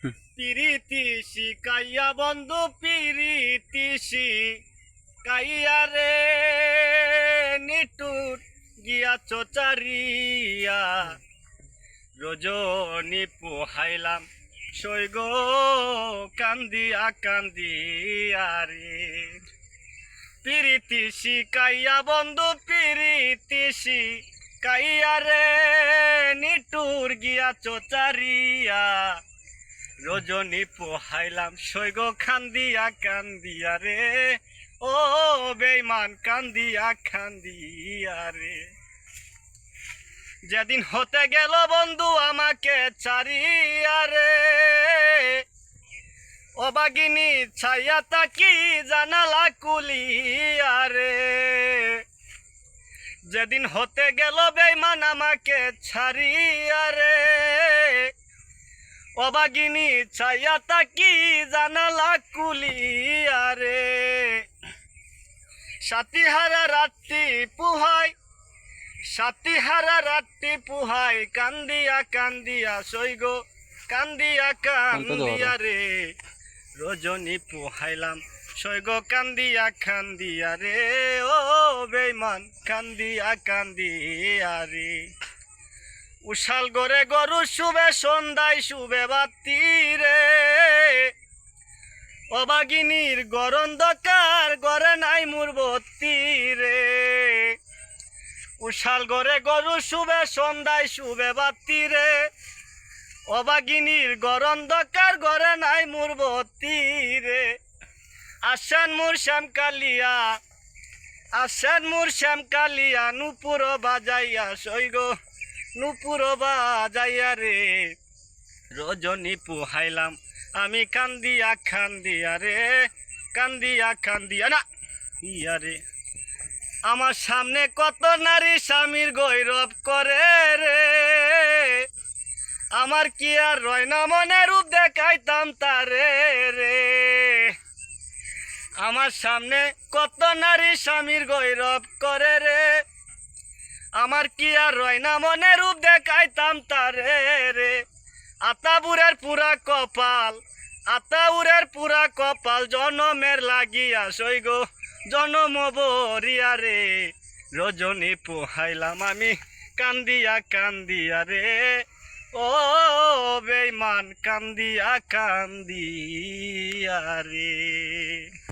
পিরিতি শিকাইয়া বন্ধু পিরিতি শিকাইয়া রে নিটুর গিয়াছ চারিয়া রজনী পোহাইলাম সৈগ কান্দিয়া কান্দিয়া রে পিরিতি শিকাইয়া বন্ধু পিরিতি শিকাইয়া রে নিটুর গিয়াছ চারিয়া রজনী পোহাইলাম সৈগ কান্দিয়া কান্দিয়া রে ও বেঈমান কান্দিয়া কান্দিয়া রে যেদিন হতে গেল বন্ধু আমাকে ছাড়িয়া রে অবাগিনী ছাইয়া তাকি জানালা কুলিয়া রে যেদিন হতে গেল বেঈমান আমাকে ছাড়িয়া রে অবাগিনী ছাইয়া তাকি জানালা কুলিয়া রে সাতিহারা রাত্রি পুহাই সাতিহারা রাত্রি পুহাই কান্দিয়া কান্দিয়া সৈগ কান্দিয়া কান্দিয়া রে রজনী পোহাইলাম সৈগ কান্দিয়া কান্দিয়া রে ও বেঈমান কান্দিয়া কান্দিয়া রে উশাল গরে গরু শুবে সন্ধ্যায় শুবে বাতি রে অবাগিনীর গরন্ধকার গরে নাই মূর্বতী রে উশাল গরে গরু শুবে সন্ধ্যায় শুবে বাতি রে অবাগিনীর গরন্ধকার গরে নাই মূর্বতী রে আসেন মোর শ্যাম কালিয়া আসেন মোর শ্যাম কালিয়া নুপুর বাজাইয়া সৈগ নুপুর বাজাইয়া রে রজনী পোহাইলাম আমি কান্দিয়া কান্দিয়া রে কান্দিয়া কান্দিয়া না ইয়া রে আমার সামনে কত নারী স্বামীর গৌরব করে রে আমার কি আর রয় না মনে রূপ দেখাইতাম তারে রে আমার সামনে কত নারী স্বামীর গৌরব করে রে আমার কি আর রয় না মনে রূপ দেখাইতাম তারে রে আতাবুরের পুরা কপাল আতাউরের পুরা কপাল জনমের লাগিয়া সৈগ জনম বরিয়া রে রজনী পোহাইলাম আমি কান্দিয়া কান্দিয়া রে ও বেঈমান কান্দিয়া কান্দিয়া রে।